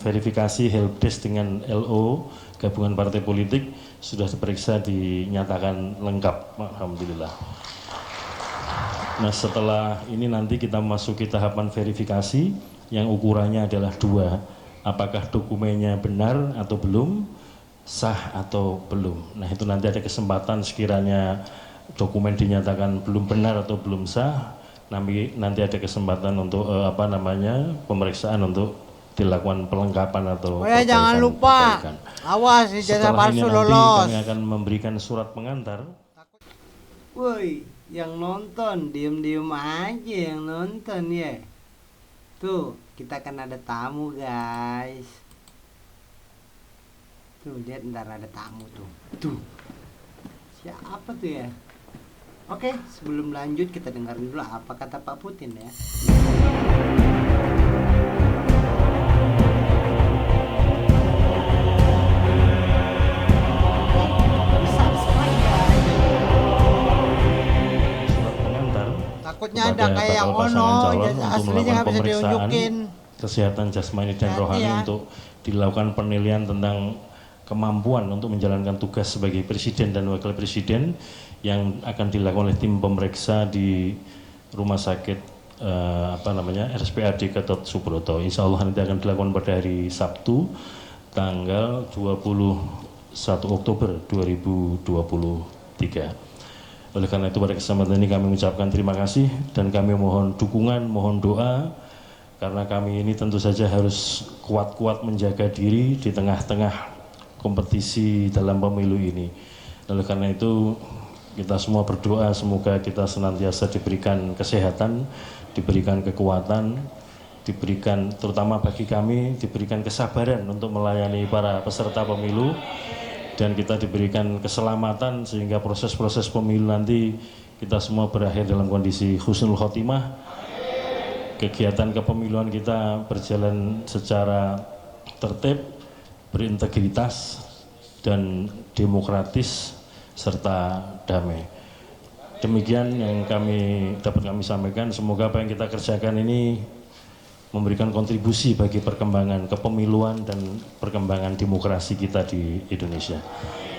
verifikasi helpdesk dengan LO gabungan partai politik sudah diperiksa dinyatakan lengkap, alhamdulillah. Nah, setelah ini nanti kita masuki tahapan verifikasi yang ukurannya adalah 2, apakah dokumennya benar atau belum, sah atau belum. Nah, itu nanti ada kesempatan sekiranya dokumen dinyatakan belum benar atau belum sah, nanti ada kesempatan untuk pemeriksaan untuk dilakukan pelengkapan atau perbaikan. Jangan lupa, awas ijazah palsu lolos. Setelah ini nanti kami akan memberikan surat pengantar. Woi, yang nonton diem-diem aja yang nonton ya. Tuh, kita kan ada tamu guys. Tuh, lihat ntar ada tamu tuh. Tuh, siapa tuh ya? Oke, sebelum lanjut kita dengerin dulu apa kata Pak Putin ya. Takutnya ada kayak yang ono, aslinya nggak bisa diunjukin. Kesehatan jasmani dan rohani untuk dilakukan penilaian tentang kemampuan untuk menjalankan tugas sebagai presiden dan wakil presiden yang akan dilakukan oleh tim pemeriksa di rumah sakit RSPAD Gatot Subroto. Insya Allah nanti akan dilakukan pada hari Sabtu tanggal 21 Oktober 2023. Oleh karena itu pada kesempatan ini kami mengucapkan terima kasih dan kami mohon dukungan, mohon doa karena kami ini tentu saja harus kuat-kuat menjaga diri di tengah-tengah kompetisi dalam pemilu ini. Oleh karena itu kita semua berdoa semoga kita senantiasa diberikan kesehatan, diberikan kekuatan, diberikan terutama bagi kami diberikan kesabaran untuk melayani para peserta pemilu. Dan kita diberikan keselamatan sehingga proses-proses pemilu nanti kita semua berakhir dalam kondisi husnul khotimah. Kegiatan kepemiluan kita berjalan secara tertib, berintegritas, dan demokratis serta damai. Demikian yang dapat kami sampaikan. Semoga apa yang kita kerjakan ini memberikan kontribusi bagi perkembangan kepemiluan dan perkembangan demokrasi kita di Indonesia.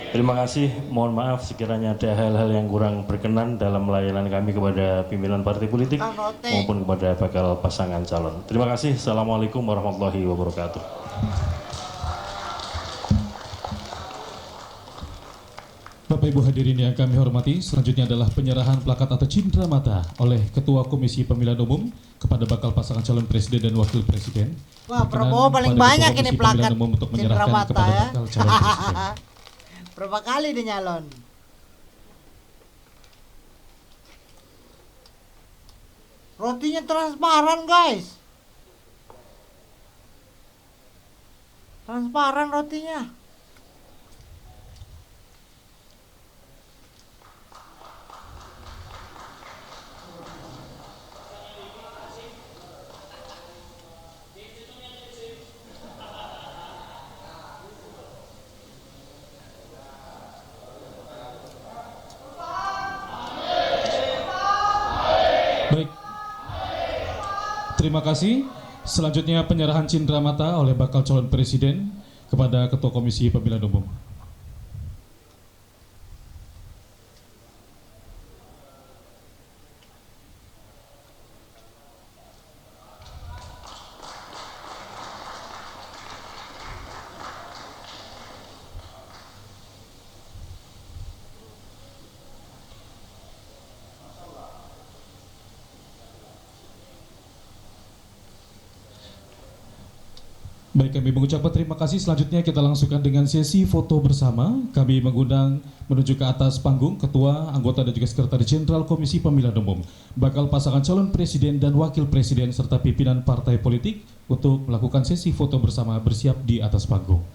Terima kasih, mohon maaf sekiranya ada hal-hal yang kurang berkenan dalam layanan kami kepada pimpinan partai politik maupun kepada bakal pasangan calon. Terima kasih, Assalamualaikum warahmatullahi wabarakatuh. Bapak Ibu hadirin yang kami hormati, selanjutnya adalah penyerahan plakat atau cindera mata oleh Ketua Komisi Pemilihan Umum kepada bakal pasangan calon presiden dan wakil presiden. Wah, Prabowo paling banyak ini plakat untuk cindera menyerahkan mata kepada ya. bakal calon presiden. Berapa kali dia nyalon? Rotinya transparan guys. Transparan rotinya. Baik, terima kasih. Selanjutnya penyerahan cindera mata oleh bakal calon presiden kepada Ketua Komisi Pemilihan Umum. Baik, kami mengucapkan terima kasih. Selanjutnya kita langsungkan dengan sesi foto bersama. Kami mengundang menuju ke atas panggung Ketua, anggota dan juga Sekretaris Jenderal Komisi Pemilihan Umum, bakal pasangan calon presiden dan wakil presiden serta pimpinan partai politik untuk melakukan sesi foto bersama bersiap di atas panggung.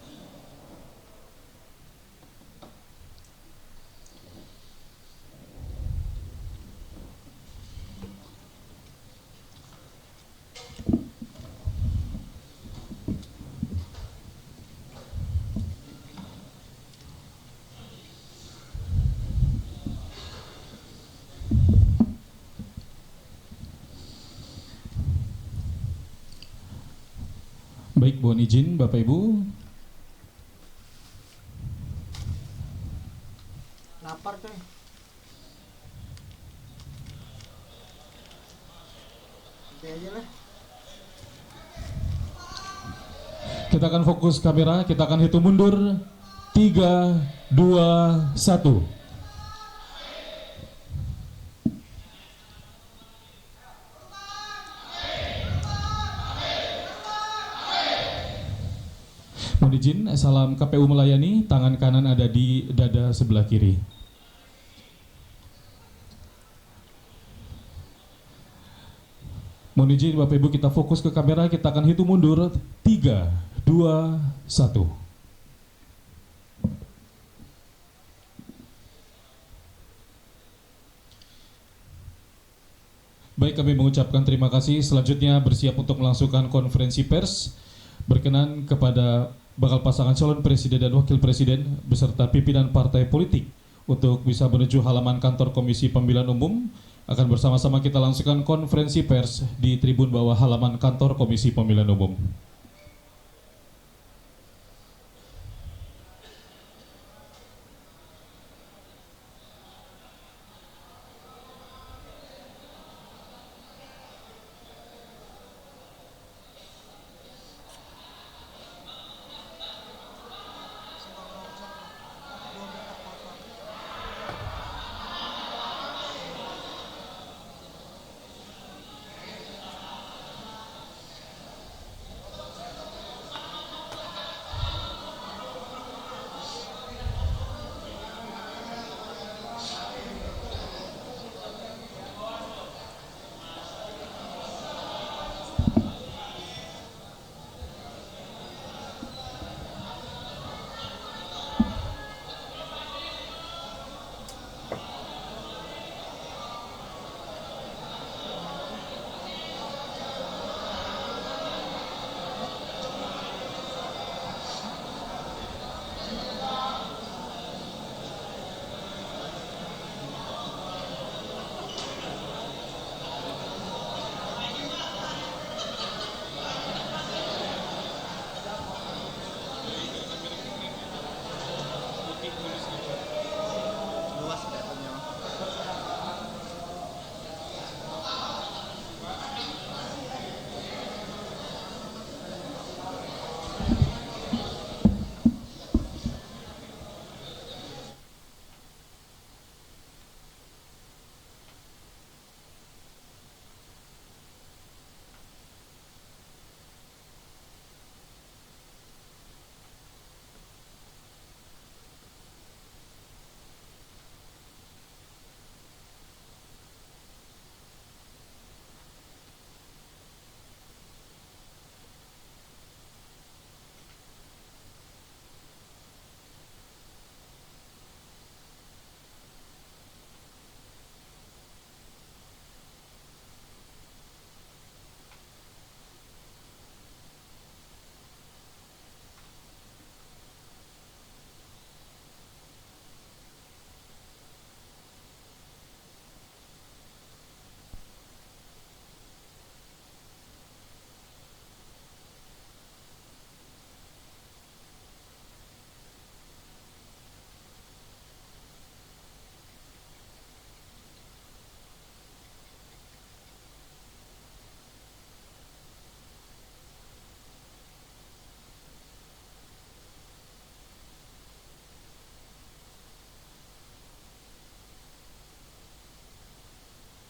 Baik, mohon izin Bapak Ibu. Lapar coy. Nanti aja lah. Kita akan fokus kamera, kita akan hitung mundur. 3, 2, 1. Mohon izin, salam KPU melayani, tangan kanan ada di dada sebelah kiri. Mohon izin Bapak Ibu, kita fokus ke kamera, kita akan hitung mundur. 3, 2, 1. Baik, kami mengucapkan terima kasih. Selanjutnya bersiap untuk melangsungkan konferensi pers. Berkenan kepada bakal pasangan calon presiden dan wakil presiden beserta pimpinan partai politik untuk bisa menuju halaman kantor Komisi Pemilihan Umum. Akan bersama-sama kita langsungkan konferensi pers di tribun bawah halaman kantor Komisi Pemilihan Umum.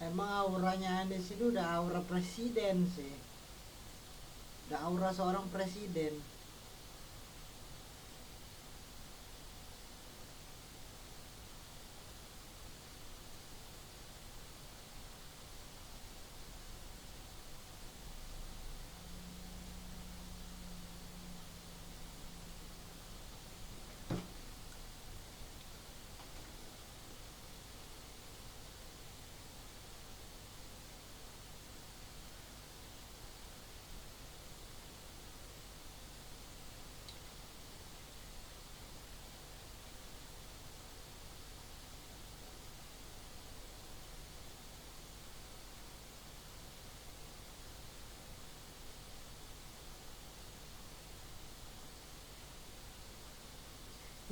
Emang auranya Andes itu udah aura presiden sih. Udah aura seorang presiden.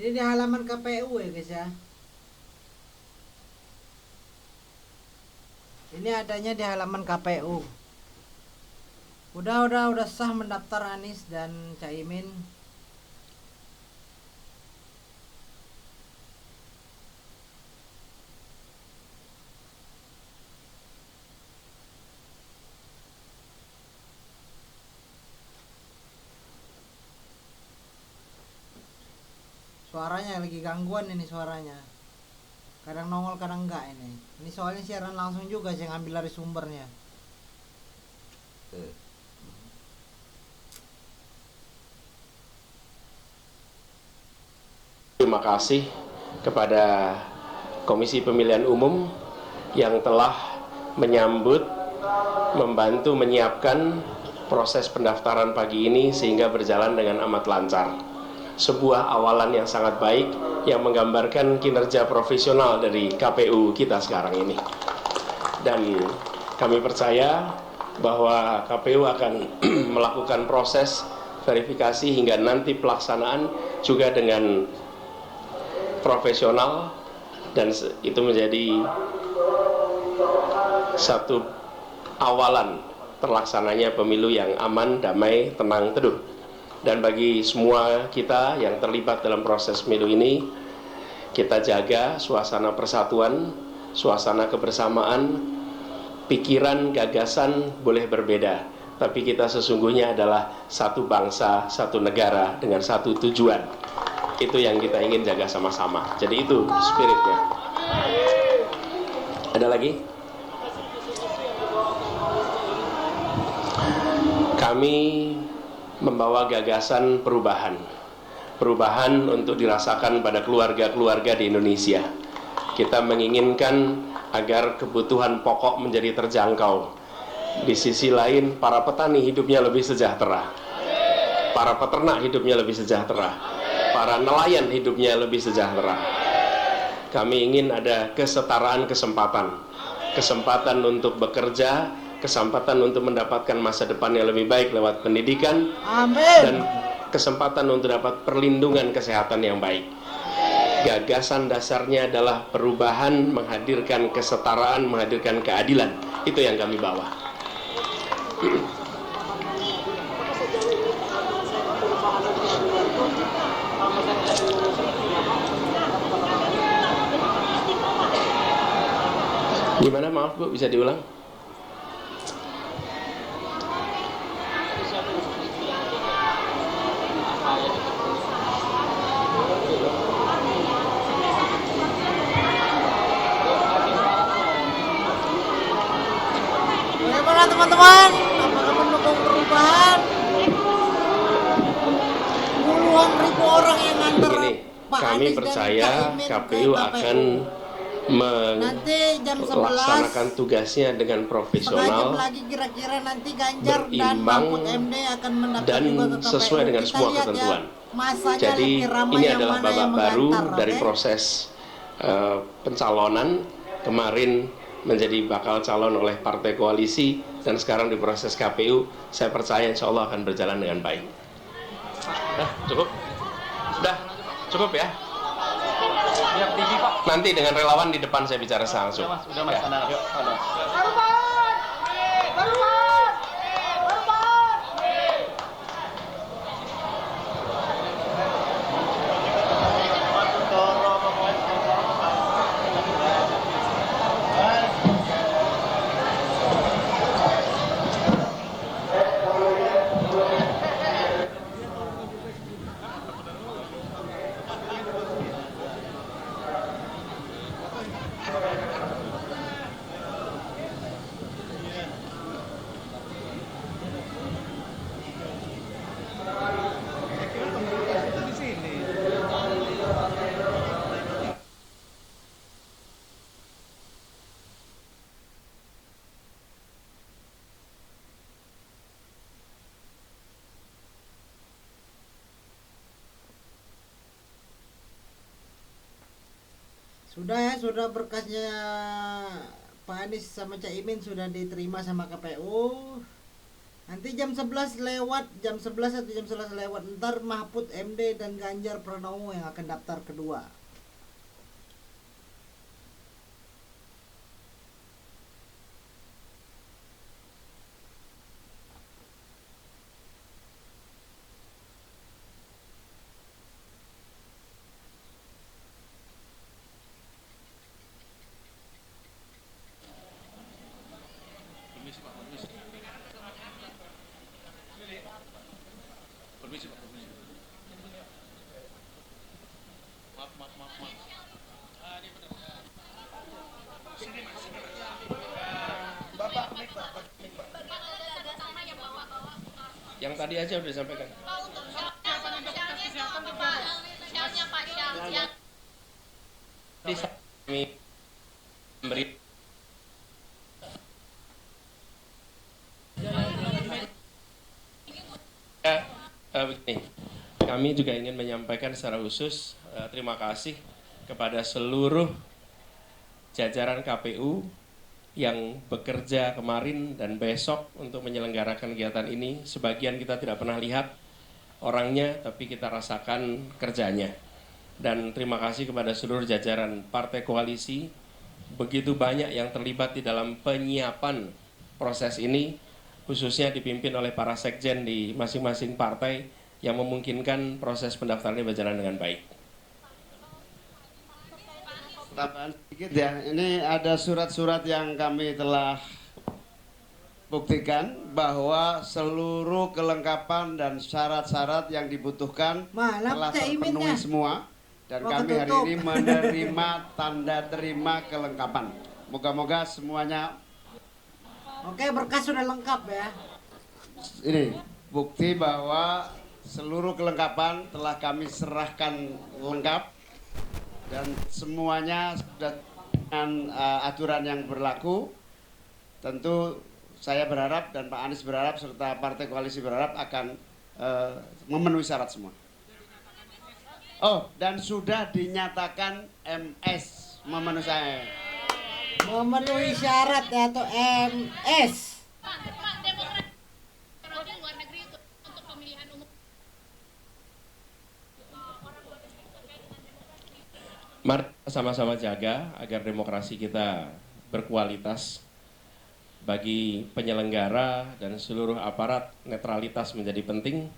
Ini di halaman KPU ya guys ya. Ini adanya di halaman KPU. Udah sah mendaftar Anies dan Caimin. Suaranya lagi gangguan ini suaranya. Kadang nongol kadang enggak ini. Ini soalnya siaran langsung juga, saya ngambil dari sumbernya. Terima kasih kepada Komisi Pemilihan Umum yang telah menyambut, membantu menyiapkan proses pendaftaran pagi ini sehingga berjalan dengan amat lancar. Sebuah awalan yang sangat baik yang menggambarkan kinerja profesional dari KPU kita sekarang ini. Dan kami percaya bahwa KPU akan melakukan proses verifikasi hingga nanti pelaksanaan juga dengan profesional, dan itu menjadi satu awalan terlaksananya pemilu yang aman, damai, tenang, teduh. Dan bagi semua kita yang terlibat dalam proses pemilu ini, kita jaga suasana persatuan, suasana kebersamaan, pikiran, gagasan boleh berbeda, tapi kita sesungguhnya adalah satu bangsa, satu negara dengan satu tujuan. Itu yang kita ingin jaga sama-sama. Jadi itu spiritnya. Ada lagi? Kami membawa gagasan perubahan. Perubahan untuk dirasakan pada keluarga-keluarga di Indonesia. Kita menginginkan agar kebutuhan pokok menjadi terjangkau. Di sisi lain, para petani hidupnya lebih sejahtera. Para peternak hidupnya lebih sejahtera. Para nelayan hidupnya lebih sejahtera. Kami ingin ada kesetaraan kesempatan. Kesempatan untuk bekerja, kesempatan untuk mendapatkan masa depan yang lebih baik lewat pendidikan. Amin. Dan kesempatan untuk dapat perlindungan kesehatan yang baik. Gagasan dasarnya adalah perubahan, menghadirkan kesetaraan, menghadirkan keadilan. Itu yang kami bawa. Gimana, maaf Bu, bisa diulang? Bagaimana teman-teman? Apakah mendukung perubahan? Puluhan ribu orang yang nganter Begini, Pak kami Anies dan percaya Caimin ke KPU akan Nanti jam 11 melaksanakan tugasnya dengan setengah jam profesional lagi kira-kira nanti Ganjar dan berimbang Mahfud MD akan mendaftar dan juga ke KPU. sesuai dengan Kita semua lihat ya, ketentuan. masanya Jadi lebih ramai ini yang adalah mana babak yang baru mengantar, dari oke? proses pencalonan. Kemarin menjadi bakal calon oleh partai koalisi dan sekarang di proses KPU. Saya percaya insya Allah akan berjalan dengan baik. Cukup? Sudah? Cukup ya? Nanti dengan relawan di depan saya bicara langsung. Udah mas, sana. Yuk, sana. Sudah ya, sudah berkasnya Pak Anies sama Caimin sudah diterima sama KPU. Nanti jam 11 lewat, jam 11 atau jam 11 lewat, ntar Mahfud MD dan Ganjar Pranowo yang akan daftar kedua. Yang tadi aja udah disampaikan. Jadi kami memberi begini, kami juga ingin menyampaikan secara khusus terima kasih kepada seluruh jajaran KPU yang bekerja kemarin dan besok untuk menyelenggarakan kegiatan ini. Sebagian kita tidak pernah lihat orangnya, tapi kita rasakan kerjanya. Dan terima kasih kepada seluruh jajaran partai koalisi, begitu banyak yang terlibat di dalam penyiapan proses ini, khususnya dipimpin oleh para sekjen di masing-masing partai yang memungkinkan proses pendaftaran ini berjalan dengan baik. Tambahan sedikit ya, ini ada surat-surat yang kami telah buktikan bahwa seluruh kelengkapan dan syarat-syarat yang dibutuhkan telah terpenuhi semua, dan kami hari ini menerima tanda terima kelengkapan. Moga-moga semuanya. Oke, berkas sudah lengkap ya. Ini bukti bahwa seluruh kelengkapan telah kami serahkan lengkap dan semuanya sudah dengan aturan yang berlaku. Tentu saya berharap dan Pak Anies berharap serta partai koalisi berharap akan memenuhi syarat semua. Oh, dan sudah dinyatakan MS memenuhi syarat. Memenuhi syarat ya, atau MS. Mari sama-sama jaga agar demokrasi kita berkualitas. Bagi penyelenggara dan seluruh aparat, netralitas menjadi penting.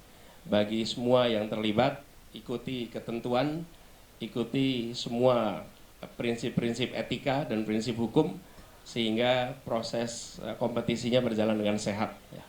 Bagi semua yang terlibat, ikuti ketentuan, ikuti semua prinsip-prinsip etika dan prinsip hukum, sehingga proses kompetisinya berjalan dengan sehat. Ya.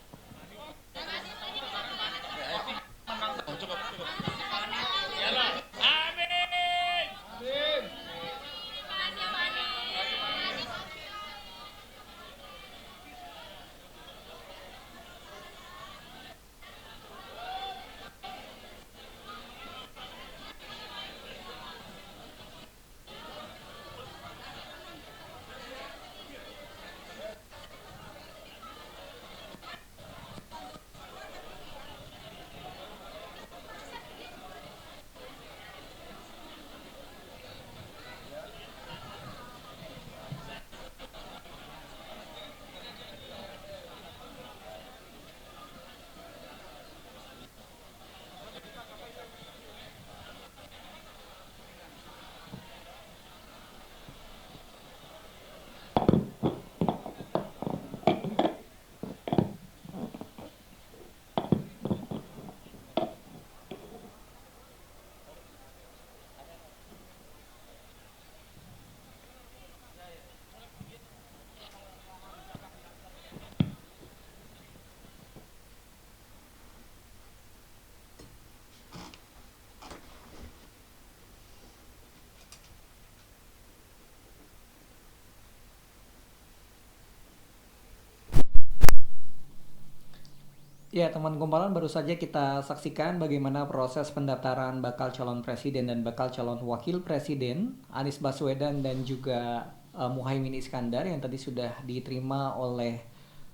Ya, teman kumparan, baru saja kita saksikan bagaimana proses pendaftaran bakal calon presiden dan bakal calon wakil presiden Anies Baswedan dan juga Muhaimin Iskandar yang tadi sudah diterima oleh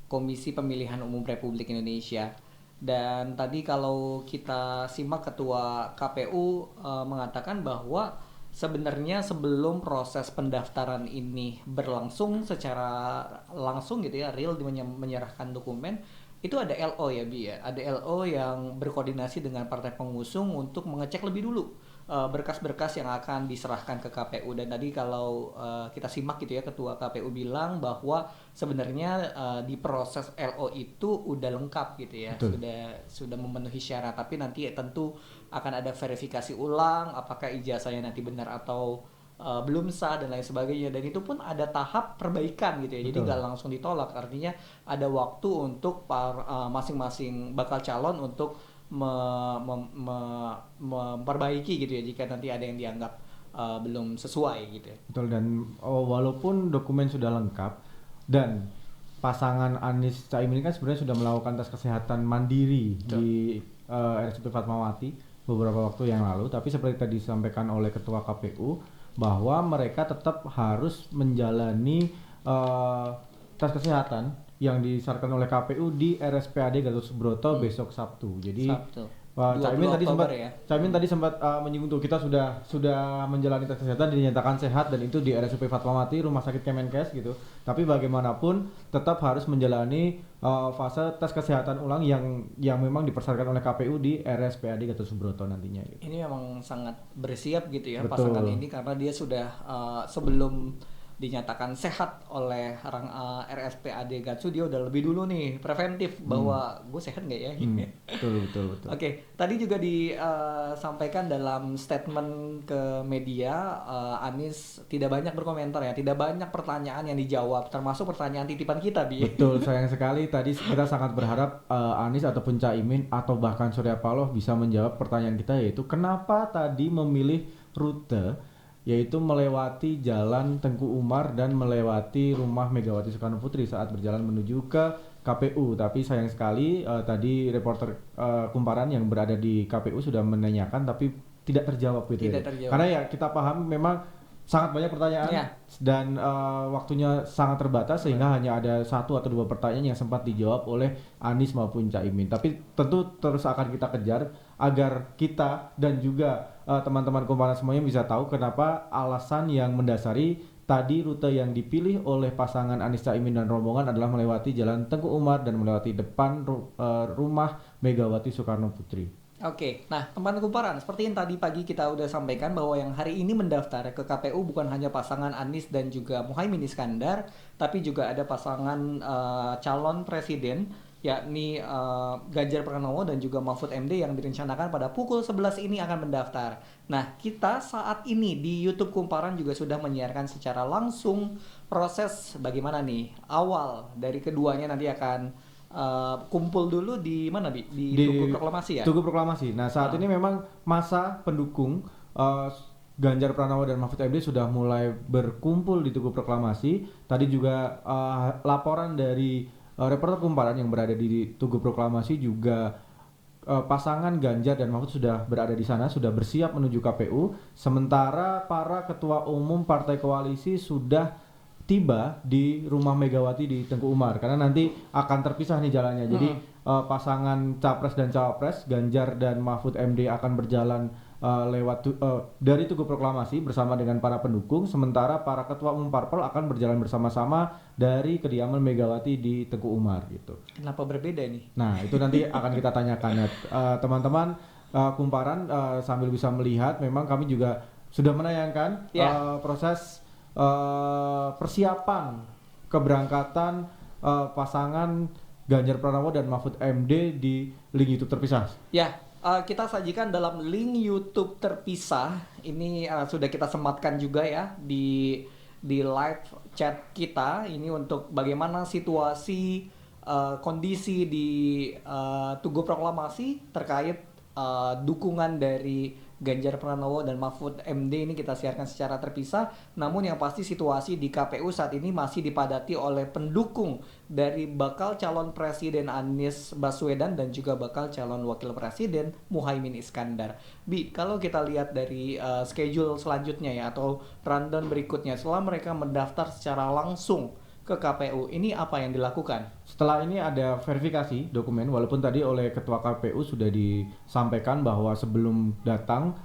Komisi Pemilihan Umum Republik Indonesia. Dan tadi kalau kita simak Ketua KPU mengatakan bahwa sebenarnya sebelum proses pendaftaran ini berlangsung secara langsung gitu ya, real menyerahkan dokumen, itu ada LO ya Bi ya, ada LO yang berkoordinasi dengan partai pengusung untuk mengecek lebih dulu berkas-berkas yang akan diserahkan ke KPU. Dan tadi kalau kita simak gitu ya, Ketua KPU bilang bahwa sebenarnya di proses LO itu udah lengkap gitu ya. Betul. Sudah memenuhi syarat, tapi nanti tentu akan ada verifikasi ulang apakah ijazahnya nanti benar atau belum sah dan lain sebagainya. Dan itu pun ada tahap perbaikan gitu ya. Jadi Betul. nggak langsung ditolak, artinya ada waktu untuk masing-masing bakal calon untuk memperbaiki gitu ya jika nanti ada yang dianggap belum sesuai gitu ya. Betul, dan walaupun dokumen sudah lengkap dan pasangan Anies Caimin kan sebenarnya sudah melakukan tes kesehatan mandiri di RSUP Fatmawati beberapa waktu yang lalu, tapi seperti tadi disampaikan oleh Ketua KPU bahwa mereka tetap harus menjalani tes kesehatan yang disarankan oleh KPU di RSPAD Gatot Subroto besok Sabtu. Jadi Sabtu. Caimin tadi sempat menyinggung tuh, kita sudah menjalani tes kesehatan, dinyatakan sehat dan itu di RSUP Fatmawati Rumah Sakit Kemenkes gitu. Tapi bagaimanapun tetap harus menjalani fase tes kesehatan ulang yang memang dipersyaratkan oleh KPU di RSPAD Gatot Subroto nantinya gitu. Ini memang sangat bersiap gitu ya. Betul. Pasangan ini karena dia sudah sebelum dinyatakan sehat oleh RSPAD Gatsu, dia udah lebih dulu nih preventif bahwa gue sehat nggak ya? Betul. Oke, tadi juga disampaikan dalam statement ke media, Anies tidak banyak berkomentar ya, tidak banyak pertanyaan yang dijawab, termasuk pertanyaan titipan kita, Bi. Betul, sayang sekali tadi kita sangat berharap Anies ataupun Caimin atau bahkan Surya Paloh bisa menjawab pertanyaan kita, yaitu kenapa tadi memilih rute yaitu melewati Jalan Tengku Umar dan melewati rumah Megawati Soekarno Putri saat berjalan menuju ke KPU. Tapi sayang sekali tadi reporter Kumparan yang berada di KPU sudah menanyakan tapi tidak terjawab gitu. Tidak terjawab. Karena ya kita paham memang sangat banyak pertanyaan dan waktunya sangat terbatas sehingga hanya ada 1 atau 2 pertanyaan yang sempat dijawab oleh Anies maupun Caimin. Tapi tentu terus akan kita kejar agar kita dan juga teman-teman Kumparan semuanya bisa tahu kenapa alasan yang mendasari tadi rute yang dipilih oleh pasangan Anies Caimin dan rombongan adalah melewati Jalan Tengku Umar dan melewati depan rumah Megawati Soekarno Putri. Oke, nah teman Kumparan, seperti yang tadi pagi kita udah sampaikan bahwa yang hari ini mendaftar ke KPU bukan hanya pasangan Anies dan juga Muhaimin Iskandar, tapi juga ada pasangan calon presiden yakni Ganjar Pranowo dan juga Mahfud MD yang direncanakan pada pukul 11 ini akan mendaftar. Nah, kita saat ini di YouTube Kumparan juga sudah menyiarkan secara langsung proses bagaimana nih awal dari keduanya nanti akan kumpul dulu di mana Bi? Di Tugu Proklamasi ya? Tugu Proklamasi. Nah saat ini memang masa pendukung Ganjar Pranowo dan Mahfud MD sudah mulai berkumpul di Tugu Proklamasi. Tadi juga laporan dari reporter Kumparan yang berada di Tugu Proklamasi juga pasangan Ganjar dan Mahfud sudah berada di sana, sudah bersiap menuju KPU. Sementara para ketua umum partai koalisi sudah tiba di rumah Megawati di Tengku Umar karena nanti akan terpisah nih jalannya. Jadi pasangan capres dan cawapres Ganjar dan Mahfud MD akan berjalan dari Tugu Proklamasi bersama dengan para pendukung, sementara para ketua umum parpol akan berjalan bersama-sama dari kediaman Megawati di Tengku Umar gitu. Kenapa berbeda nih? Nah itu nanti akan kita tanyakan ya teman-teman Kumparan sambil bisa melihat. Memang kami juga sudah menayangkan proses persiapan keberangkatan pasangan Ganjar Pranowo dan Mahfud MD di link YouTube terpisah. Ya, kita sajikan dalam link YouTube terpisah. Ini sudah kita sematkan juga ya di live chat kita. Ini untuk bagaimana situasi kondisi di Tugu Proklamasi terkait dukungan dari Ganjar Pranowo dan Mahfud MD ini kita siarkan secara terpisah. Namun yang pasti situasi di KPU saat ini masih dipadati oleh pendukung dari bakal calon presiden Anies Baswedan dan juga bakal calon wakil presiden Muhaimin Iskandar. Bi, kalau kita lihat dari schedule selanjutnya ya atau rundown berikutnya setelah mereka mendaftar secara langsung ke KPU, ini apa yang dilakukan? Setelah ini ada verifikasi dokumen, walaupun tadi oleh Ketua KPU sudah disampaikan bahwa sebelum datang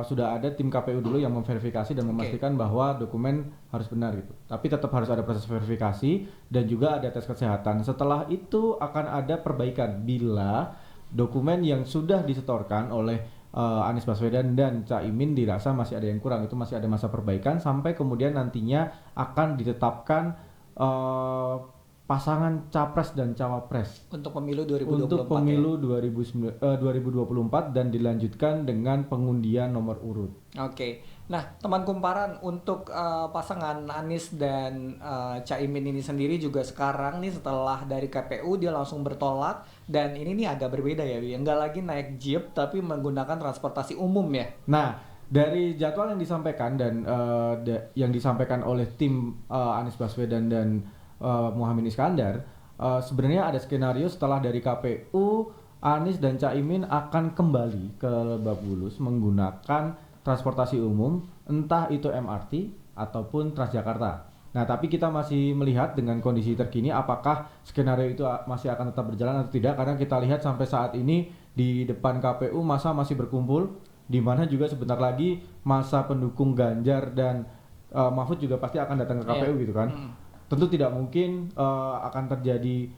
sudah ada tim KPU dulu yang memverifikasi dan memastikan bahwa dokumen harus benar gitu. Tapi tetap harus ada proses verifikasi dan juga ada tes kesehatan. Setelah itu akan ada perbaikan bila dokumen yang sudah disetorkan oleh Anies Baswedan dan Caimin dirasa masih ada yang kurang, itu masih ada masa perbaikan sampai kemudian nantinya akan ditetapkan pasangan capres dan cawapres Untuk pemilu 2024 untuk pemilu 2024 dan dilanjutkan dengan pengundian nomor urut. Oke. Nah, teman kumparan untuk pasangan Anies dan Caimin ini sendiri juga sekarang nih setelah dari KPU dia langsung bertolak dan ini nih agak berbeda ya, Wi. Enggak lagi naik jeep tapi menggunakan transportasi umum ya. Nah, dari jadwal yang disampaikan dan yang disampaikan oleh tim Anies Baswedan dan Muhaimin Iskandar, sebenarnya ada skenario setelah dari KPU Anies dan Caimin akan kembali ke Lebak Bulus menggunakan transportasi umum, entah itu MRT ataupun Transjakarta. Nah, tapi kita masih melihat dengan kondisi terkini apakah skenario itu masih akan tetap berjalan atau tidak, karena kita lihat sampai saat ini di depan KPU massa masih berkumpul, di mana juga sebentar lagi massa pendukung Ganjar dan Mahfud juga pasti akan datang ke KPU gitu kan. Tentu tidak mungkin akan terjadi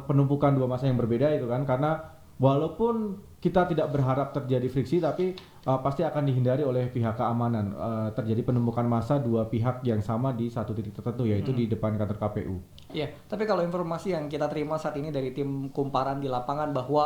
penumpukan dua massa yang berbeda itu kan, karena walaupun kita tidak berharap terjadi friksi tapi pasti akan dihindari oleh pihak keamanan terjadi penumpukan massa dua pihak yang sama di satu titik tertentu, yaitu di depan kantor KPU. Iya, tapi kalau informasi yang kita terima saat ini dari tim kumparan di lapangan bahwa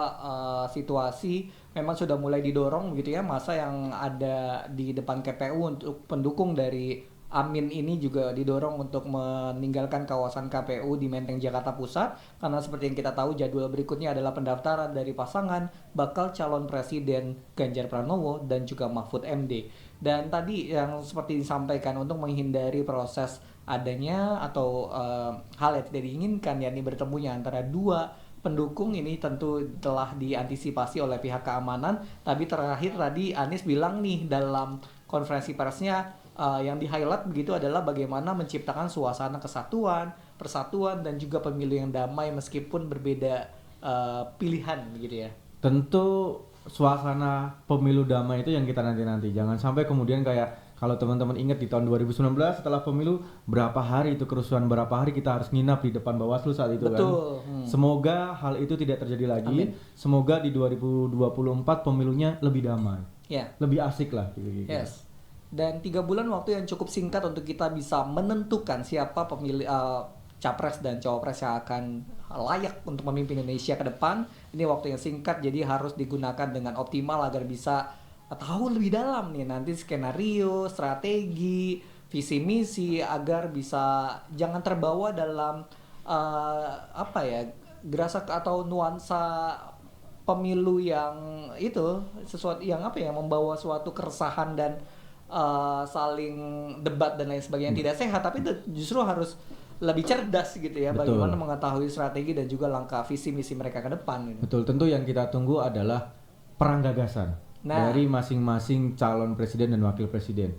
situasi memang sudah mulai didorong gitu ya, massa yang ada di depan KPU untuk pendukung dari Amin ini juga didorong untuk meninggalkan kawasan KPU di Menteng Jakarta Pusat, karena seperti yang kita tahu jadwal berikutnya adalah pendaftaran dari pasangan bakal calon presiden Ganjar Pranowo dan juga Mahfud MD. Dan tadi yang seperti disampaikan untuk menghindari proses adanya atau hal yang tidak diinginkan, yakni bertemunya antara dua pendukung ini tentu telah diantisipasi oleh pihak keamanan. Tapi terakhir tadi Anies bilang nih dalam konferensi persnya, yang di-highlight begitu adalah bagaimana menciptakan suasana kesatuan, persatuan dan juga pemilu yang damai meskipun berbeda pilihan gitu ya. Tentu suasana pemilu damai itu yang kita nanti-nanti. Jangan sampai kemudian kayak kalau teman-teman ingat di tahun 2019 setelah pemilu berapa hari itu kerusuhan, berapa hari kita harus nginap di depan Bawaslu saat itu. Betul. Kan. Semoga hal itu tidak terjadi lagi. Amin. Semoga di 2024 pemilunya lebih damai. Ya. Lebih asik lah gitu. Yes. Dan 3 bulan waktu yang cukup singkat untuk kita bisa menentukan siapa pemilih capres dan cawapres yang akan layak untuk memimpin Indonesia ke depan. Ini waktu yang singkat jadi harus digunakan dengan optimal agar bisa tahu lebih dalam nih nanti skenario, strategi, visi misi agar bisa jangan terbawa dalam gerasak atau nuansa pemilu yang itu sesuatu yang membawa suatu keresahan dan saling debat dan lain sebagainya tidak sehat, tapi justru harus lebih cerdas gitu ya. Betul. Bagaimana mengetahui strategi dan juga langkah visi misi mereka ke depan gitu. Betul, tentu yang kita tunggu adalah perang gagasan dari masing-masing calon presiden dan wakil presiden,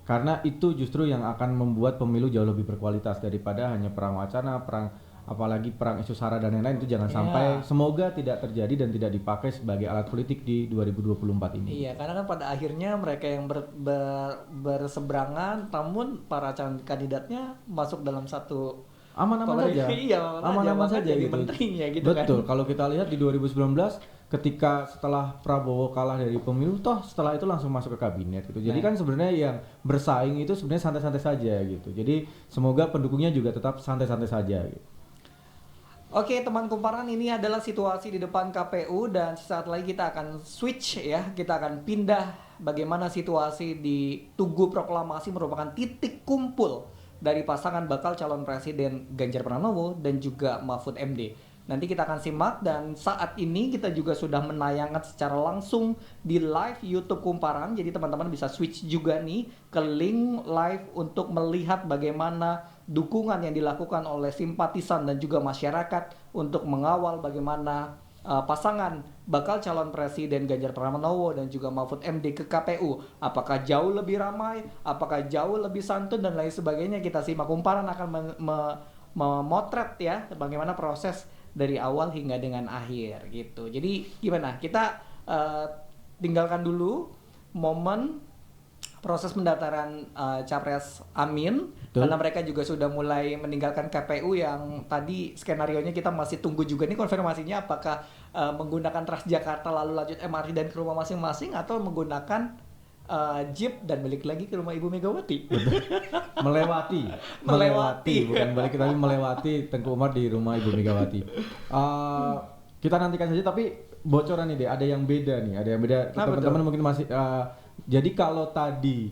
karena itu justru yang akan membuat pemilu jauh lebih berkualitas daripada hanya perang wacana, apalagi perang isu sara dan lain-lain. Itu jangan sampai, semoga tidak terjadi dan tidak dipakai sebagai alat politik di 2024 ini. Iya, karena kan pada akhirnya mereka yang berseberangan, namun para calon kandidatnya masuk dalam satu aman-aman saja. Iya, aman-aman saja jadi gitu. menterinya gitu. Betul, kan. kalau kita lihat di 2019 ketika setelah Prabowo kalah dari pemilu, toh setelah itu langsung masuk ke kabinet gitu. Jadi kan sebenarnya yang bersaing itu sebenarnya santai-santai saja gitu. Jadi semoga pendukungnya juga tetap santai-santai saja gitu. Oke, teman kumparan, ini adalah situasi di depan KPU dan saat lagi kita akan switch ya. Kita akan pindah bagaimana situasi di Tugu Proklamasi merupakan titik kumpul dari pasangan bakal calon presiden Ganjar Pranowo dan juga Mahfud MD. Nanti kita akan simak dan saat ini kita juga sudah menayangkan secara langsung di live YouTube Kumparan. Jadi teman-teman bisa switch juga nih ke link live untuk melihat bagaimana dukungan yang dilakukan oleh simpatisan dan juga masyarakat untuk mengawal bagaimana pasangan bakal calon presiden Ganjar Pranowo dan juga Mahfud MD ke KPU. Apakah jauh lebih ramai, apakah jauh lebih santun dan lain sebagainya. Kita simak. Kumparan akan memotret ya bagaimana proses dari awal hingga dengan akhir gitu. Jadi gimana? Kita tinggalkan dulu momen proses pendaftaran Capres Amin. Betul. Karena mereka juga sudah mulai meninggalkan KPU yang tadi skenarionya kita masih tunggu juga nih konfirmasinya apakah menggunakan Transjakarta lalu lanjut MRT dan ke rumah masing-masing atau menggunakan Jeep dan balik lagi ke rumah Ibu Megawati. melewati bukan balik tapi melewati Tengku Umar di rumah Ibu Megawati. Kita nantikan saja, tapi bocoran nih deh, ada yang beda nih, ada yang beda. Teman-teman mungkin masih jadi kalau tadi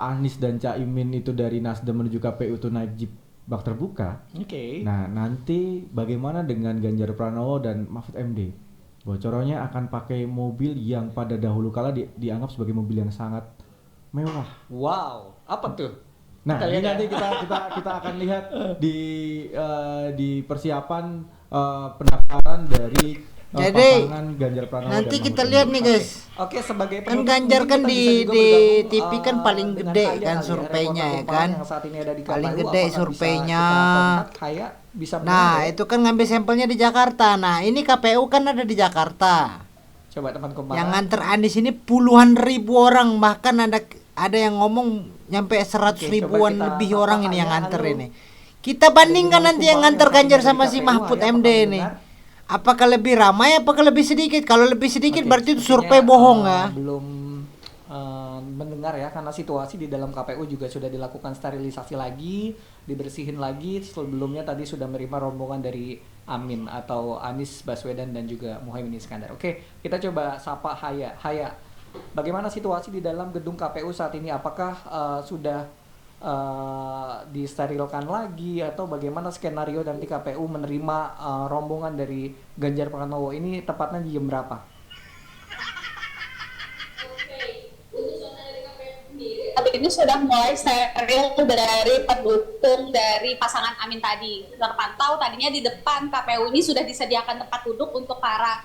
Anies dan Caimin itu dari Nasdem menuju KPU itu naik Jeep bak terbuka. Oke. Nah, nanti bagaimana dengan Ganjar Pranowo dan Mahfud MD? Bocorannya akan pakai mobil yang pada dahulu kala dianggap sebagai mobil yang sangat mewah. Wow, apa tuh? Nah, Kita ini lihat nanti kita akan lihat di persiapan pendaftaran dari Jadi, pasangan Ganjar Pranowo. Nanti dan kita Mahfud lihat MD. nih guys. Oke, sebagai Kan penutup Ganjar mungkin kan kita di bisa juga di bergabung, TV kan paling dengan gede Haya kan kali ya, surveinya ya reporter kan. yang saat ini ada di Paling KPU, gede apakah surveinya. bisa kita lihat? Haya bisa Nah, mendengar ya? itu kan ngambil sampelnya di Jakarta. Nah, ini KPU kan ada di Jakarta. Coba teman kumparan. Yang nganter Anies ini puluhan ribu orang, bahkan ada yang ngomong nyampe 100 Oke, ribuan coba kita lebih sapa orang ini Haya. yang nganter Halo. ini. Kita bandingkan Ada nanti yang kumparan nganter yang saat Ganjar ini ada sama di si KPU. Mahfud Haya, MD apakah ini. mendengar? Apakah lebih ramai apakah lebih sedikit? Kalau lebih sedikit Oke, berarti itu sepertinya, survei bohong ya. Belum mendengar ya, karena situasi di dalam KPU juga sudah dilakukan sterilisasi lagi, dibersihin lagi. Sebelumnya tadi sudah menerima rombongan dari Amin atau Anies Baswedan dan juga Muhaimin Iskandar. Oke, kita coba sapa Haya. Haya, bagaimana situasi di dalam gedung KPU saat ini? Apakah sudah disterilkan lagi atau bagaimana skenario nanti KPU menerima rombongan dari Ganjar Pranowo ini tepatnya di jam berapa? Tapi ini sudah mulai steril dari pendukung dari pasangan Amin tadi. Terpantau tadinya di depan KPU ini sudah disediakan tempat duduk untuk para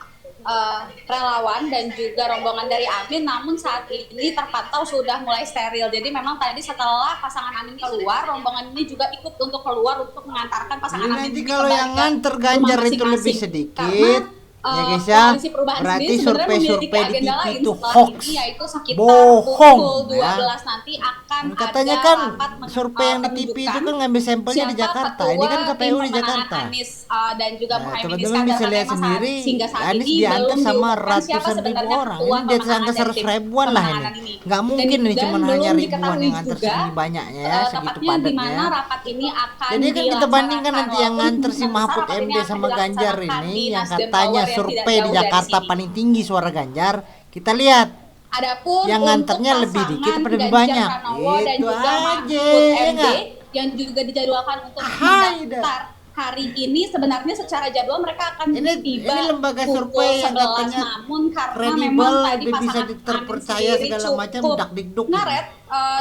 relawan dan juga rombongan dari Amin, namun saat ini terpantau sudah mulai steril. Jadi memang tadi setelah pasangan Amin keluar, rombongan ini juga ikut untuk keluar untuk mengantarkan pasangan Jadi Amin nanti ini kalau kembali yang ke nganter rumah Ganjar itu masing-masing. lebih sedikit, Karena, ya guys ya, Koalisi Perubahan berarti sendiri sebenarnya memiliki survei-survei di agenda TV lain itu setelah hoax. ini, yaitu sekitar Bohong, pukul 12 ya. nanti akan Dan katanya ada kan rapat survei yang di TV itu kan ngambil sampelnya di Jakarta. Ini kan KPU di Jakarta. Anies dan juga Nah, Muhaimin teman-teman Iskandar bisa lihat karena sendiri, hingga saat Anies ini diantar belum sama diumumkan siapa ratusan ribu sebenarnya orang. ketua Ini di atas angka pemenangan 100 dari tim ribuan lah ini. pemenangan ini. Nggak mungkin ini Dan cuma belum hanya ribuan diketahui yang nganter juga, segini banyaknya ya, segitu tepatnya di mana padatnya. rapat ini akan Jadi kan kita bandingkan nanti yang walaupun nganter si besar Mahfud rapat ini MD akan sama Ganjar dilaksanakan ini di yang Nasdem katanya Tower yang tidak survei di jauh dari Jakarta sini. paling tinggi suara Ganjar. Kita lihat Adapun yang untuk nganternya lebih pasangan dikit apa lebih Ganjar banyak? Pranowo dan Itu juga aja, Mahfud ya MD nggak? yang juga dijadwalkan untuk Hai, mendaftar hari ini sebenarnya secara jadwal mereka akan Ini tiba lembaga pukul survei yang 11, katanya namun karena kredibel, memang tadi bisa pasangan terpercaya Amin segala sendiri macam, cukup dakdikduk. ngaret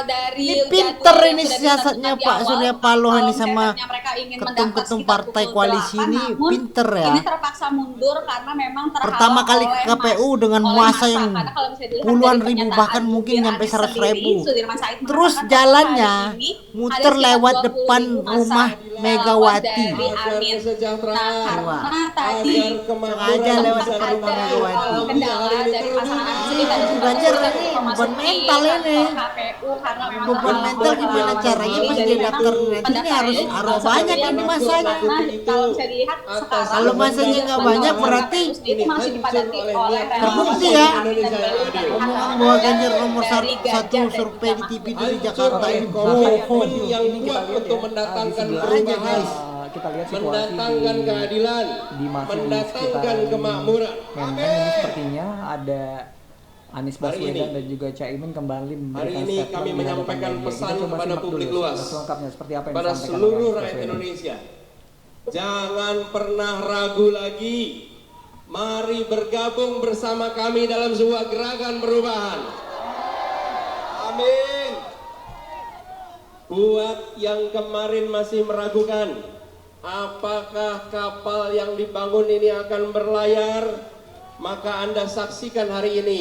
dari Ini jadwal pinter yang ini sudah siasatnya ditentukan di Pak awal. Surya Paloh Kalau ini sama misalnya mereka ingin ketum-ketum mendaftar sekitar partai pukul koalisi 8, ini namun pinter ya. Ini terpaksa mundur karena memang terhalang Pertama kali ke oleh KPU dengan oleh masa yang Karena kalau misalnya dilihat puluhan dari ribu, pernyataan bahkan mungkin jubir nyampe Anies 100 sendiri, ribu. Sudirman Said Terus mengatakan jalannya bahwa hari ini muter ada sekitar lewat 20.000 depan massa rumah relawan Megawati. dari Amin. Nah, karena tadi Sengaja lewat sempat depan rumah ada Megawati. kendala dari pasangan Anies sendiri tadi Si sempat Ganjar kesulitan ini untuk beban memasuki mental ini. kantor KPU karena memang Beban terhalang mental oleh gimana relawan caranya sendiri. pas Jadi dia memang daftar nanti ini pendaftaran harus juga banyak seperti ini yang masanya. karena kalau bisa dilihat sekarang Kalau masanya nggak banyak berarti itu masih dipadati oleh terbukti ya. Omongan bahwa Ganjar nomor satu survei di TV itu di Jakarta ini bohong. yang Ini kita kuat lihat untuk ya, mendatangkan di sebelah perubahan, guys. Kita lihat situasi mendatangkan di keadilan, masih di mendatangkan sekitaran kemakmuran. Menteng ini sepertinya ada Anies Hari Baswedan ini- dan juga Caimin kembali memberikan Hari ini statement kami di menyampaikan hadapan media. pesan Kita coba kepada simak publik dulu luas, selengkapnya seperti apa yang pada disampaikan oleh seluruh Anies rakyat Baswedan. Indonesia. Jangan pernah ragu lagi. Mari bergabung bersama kami dalam sebuah gerakan perubahan. Amin. Buat yang kemarin masih meragukan, apakah kapal yang dibangun ini akan berlayar, maka Anda saksikan hari ini.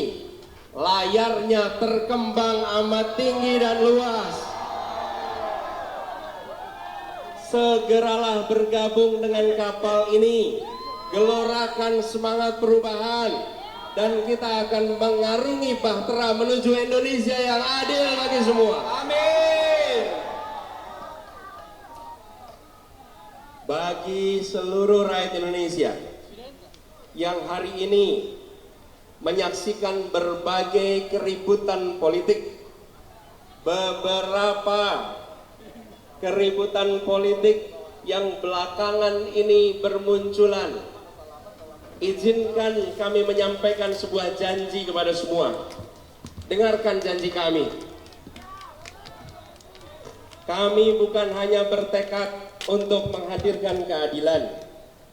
Layarnya terkembang amat tinggi dan luas. Segeralah bergabung dengan kapal ini. Gelorakan semangat perubahan. dan kita akan mengarungi bahtera menuju Indonesia yang adil bagi semua. Amin. Bagi seluruh rakyat Indonesia yang hari ini menyaksikan berbagai keributan politik, beberapa keributan politik yang belakangan ini bermunculan, izinkan kami menyampaikan sebuah janji kepada semua. Dengarkan janji kami. Kami bukan hanya bertekad untuk menghadirkan keadilan.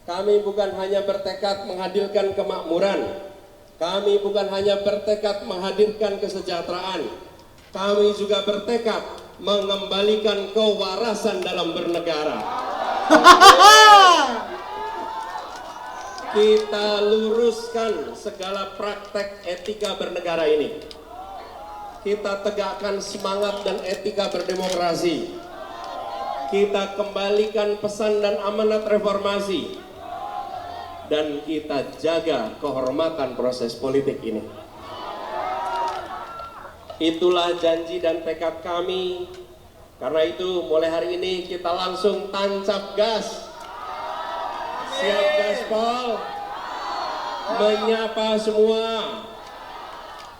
Kami bukan hanya bertekad menghadirkan kemakmuran. Kami bukan hanya bertekad menghadirkan kesejahteraan. Kami juga bertekad mengembalikan kewarasan dalam bernegara. Kita luruskan segala praktek etika bernegara ini. Kita tegakkan semangat dan etika berdemokrasi. Kita kembalikan pesan dan amanat reformasi. Dan kita jaga kehormatan proses politik ini. Itulah janji dan tekad kami. Karena itu mulai hari ini kita langsung tancap gas. Siap gaspol, menyapa semua,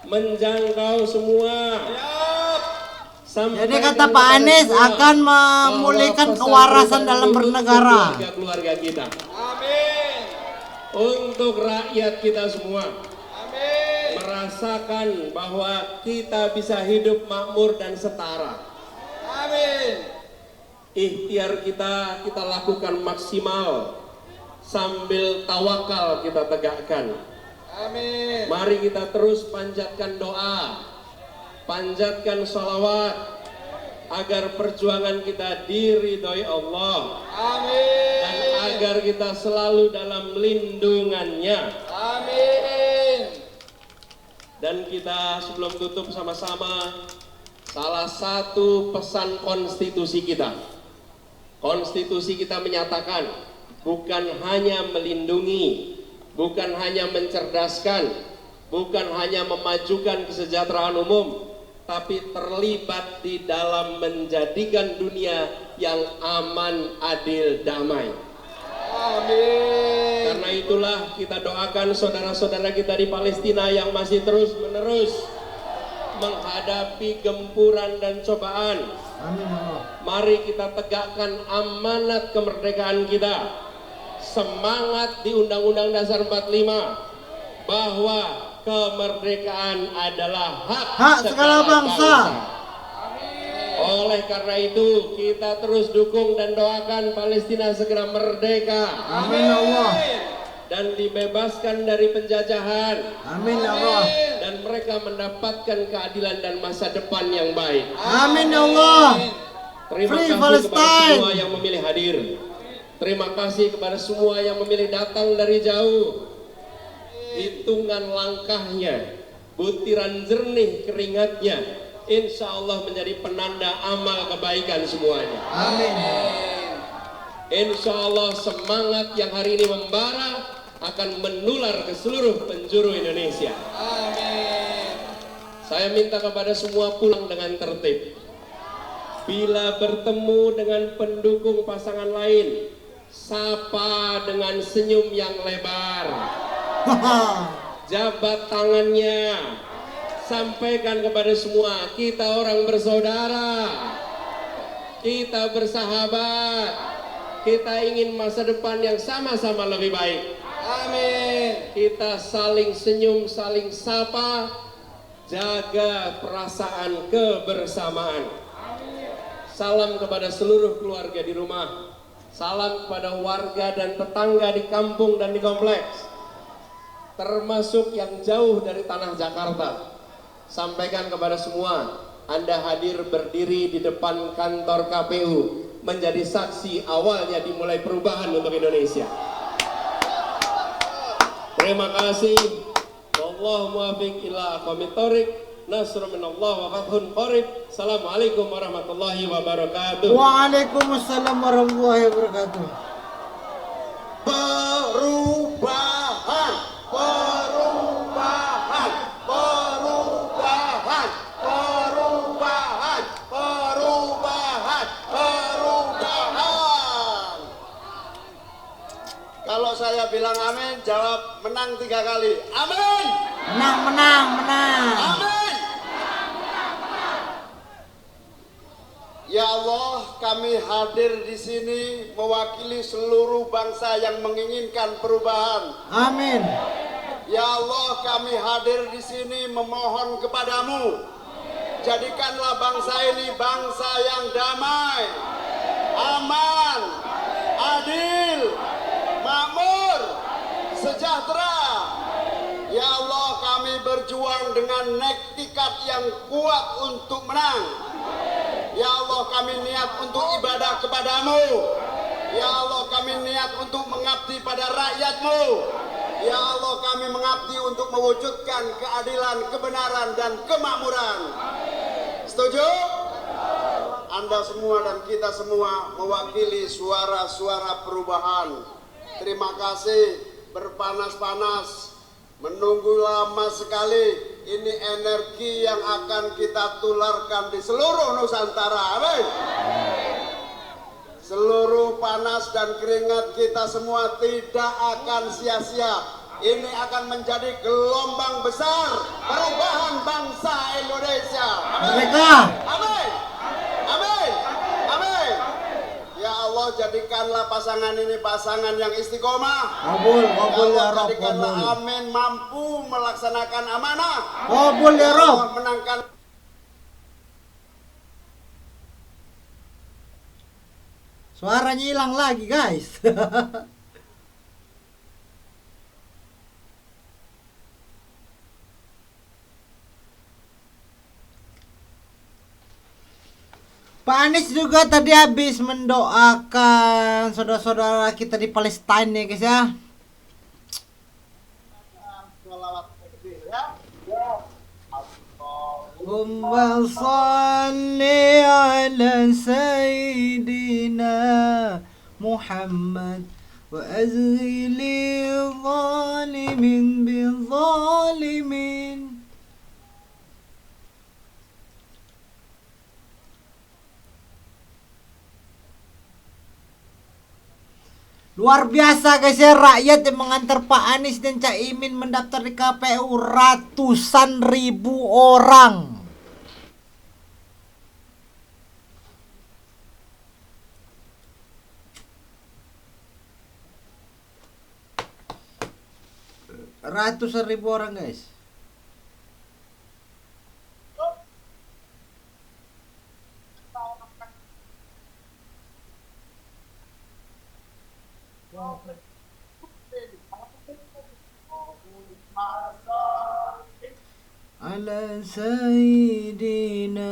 menjangkau semua. Jadi kata Pak Anies akan memulihkan kewarasan dalam bernegara. Keluarga kita. Amin. Untuk rakyat kita semua. Amin. Merasakan bahwa kita bisa hidup makmur dan setara. Amin. Ikhtiar kita lakukan maksimal. Sambil tawakal kita tegakkan. Amin. Mari kita terus panjatkan doa, panjatkan sholawat, agar perjuangan kita diridhoi Allah. Amin. Dan agar kita selalu dalam lindungannya. Amin. Dan kita sebelum tutup sama-sama, salah satu pesan konstitusi kita. Konstitusi kita menyatakan bukan hanya melindungi, bukan hanya mencerdaskan, bukan hanya memajukan kesejahteraan umum, tapi terlibat di dalam menjadikan dunia yang aman, adil, damai. Amin. Karena itulah kita doakan saudara-saudara kita di Palestina yang masih terus-menerus menghadapi gempuran dan cobaan. Amin. Mari kita tegakkan amanat kemerdekaan kita. Semangat di Undang-Undang Dasar 45 bahwa kemerdekaan adalah hak segala bangsa. Oleh karena itu kita terus dukung dan doakan Palestina segera merdeka. Amin Allah. Dan dibebaskan dari penjajahan. Amin Allah. Dan mereka mendapatkan keadilan dan masa depan yang baik. Amin Allah. Terima kasih kepada semua yang memilih hadir. Terima kasih kepada semua yang memilih datang dari jauh. Hitungan langkahnya, butiran jernih keringatnya, insya Allah menjadi penanda amal kebaikan semuanya. Amin. Insya Allah semangat yang hari ini membara akan menular ke seluruh penjuru Indonesia. Amin. Saya minta kepada semua pulang dengan tertib. Bila bertemu dengan pendukung pasangan lain, sapa dengan senyum yang lebar. Jabat tangannya. Sampaikan kepada semua, kita orang bersaudara. Kita bersahabat. Kita ingin masa depan yang sama-sama lebih baik. Amin. Kita saling senyum, saling sapa. Jaga perasaan kebersamaan. Salam kepada seluruh keluarga di rumah. Salam kepada warga dan tetangga di kampung dan di kompleks, termasuk yang jauh dari tanah Jakarta. Sampaikan kepada semua, Anda hadir berdiri di depan kantor KPU menjadi saksi awalnya dimulai perubahan untuk Indonesia. Terima kasih. Wallahu muwaffiq ila aqwamit thoriq. Nasrun minallah wa fathun qarib. Assalamualaikum warahmatullahi wabarakatuh. Waalaikumsalam warahmatullahi wabarakatuh. Perubahan, perubahan. amin, jawab menang 3 kali. Amin. Menang, menang, menang. Amin. Ya Allah, kami hadir di sini mewakili seluruh bangsa yang menginginkan perubahan. Amin. Ya Allah, kami hadir di sini memohon kepadamu, jadikanlah bangsa ini bangsa yang damai, aman, adil, makmur, sejahtera. Ya Allah, kami berjuang dengan tekad yang kuat untuk menang. Ya Allah, kami niat untuk ibadah kepadamu. Ya Allah, kami niat untuk mengabdi pada rakyatmu. Ya Allah, kami mengabdi untuk mewujudkan keadilan, kebenaran, dan kemakmuran. Setuju? Anda semua dan kita semua mewakili suara-suara perubahan. Terima kasih, berpanas-panas, menunggu lama sekali. Ini energi yang akan kita tularkan di seluruh Nusantara. Amin. Seluruh panas dan keringat kita semua tidak akan sia-sia. Ini akan menjadi gelombang besar perubahan bangsa Indonesia. Amin. Amin. Amin. Amin. Ya Allah, jadikanlah pasangan ini pasangan yang istiqomah. Kabul, kabul ya Rob, Jadikanlah kabul. amin mampu melaksanakan amanah. Kabul ya Rob. Allah menangkan. Suaranya hilang lagi, guys. Pak Anies juga tadi habis mendoakan saudara-saudara kita di Palestina ya guys ya. Allahumma salli ala sayyidina Muhammad wa azghili zalimin bi zalimin. Luar biasa guys ya, rakyat yang mengantar Pak Anies dan Cak Imin mendaftar di KPU ratusan ribu orang. Ratusan ribu orang guys. Ala sayyidina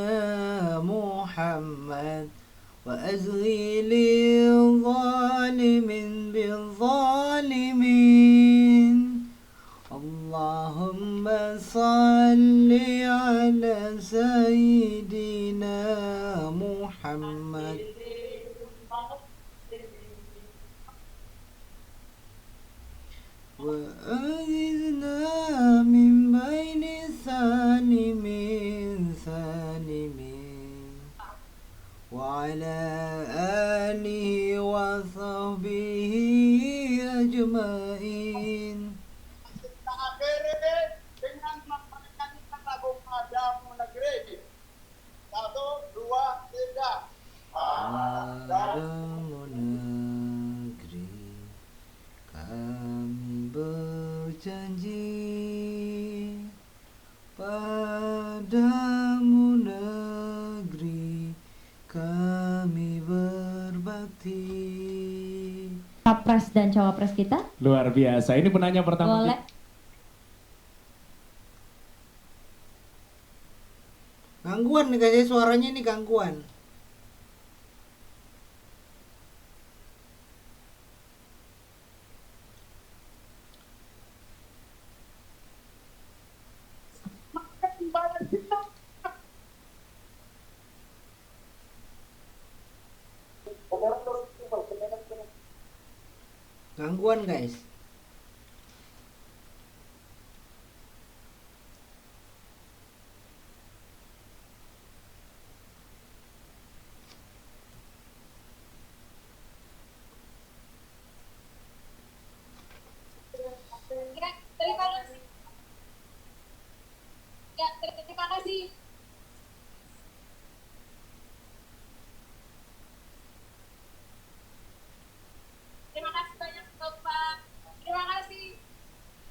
Muhammad wa azghili zalimin bil zalimin. Allahumma salli ala sayyidina Muhammad. وأعذنا من بين سالمين وعلى آله وصحبه أجمعين. Kita akhiri dengan menyanyikan lagu Padamu Negeri. 1, 2, 3. Padamu negeri kami berjanji, padamu negeri kami berbakti. Capres dan cawapres kita. Luar biasa. Ini penanya pertama. Boleh. Gangguan nih guys, suaranya ini gangguan. Gangguan guys.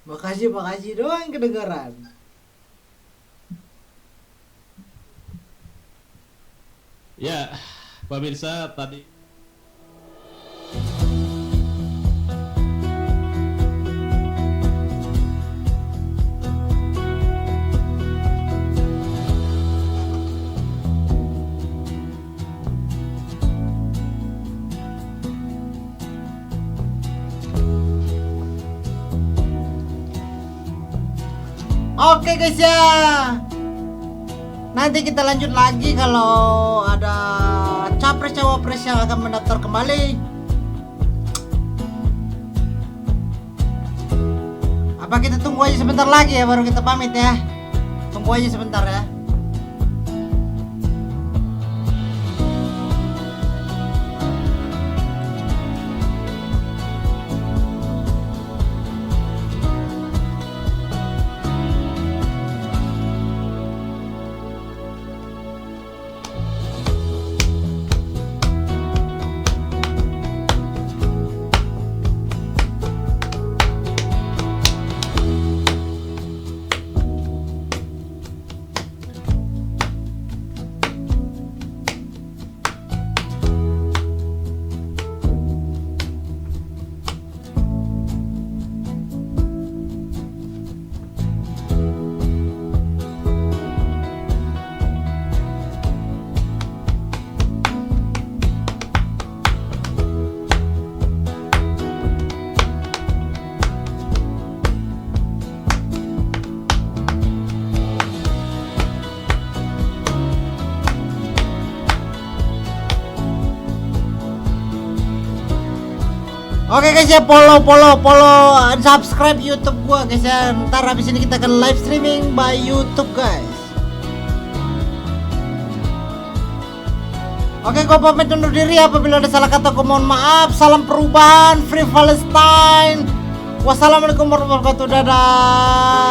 Makasih doang kedengaran. Ya, pemirsa tadi. Oke guys ya. Nanti kita lanjut lagi kalau ada capres cawapres yang akan mendaftar kembali. Apa kita tunggu aja sebentar lagi ya baru kita pamit ya. Tunggu aja sebentar ya. Oke guys ya, follow and subscribe YouTube gua guys ya. Ntar habis ini kita akan live streaming by YouTube guys. Oke, gua pamit undur diri. Apabila ada salah kata gua mohon maaf. Salam perubahan, Free Palestine. Wassalamualaikum warahmatullahi wabarakatuh. Dadah.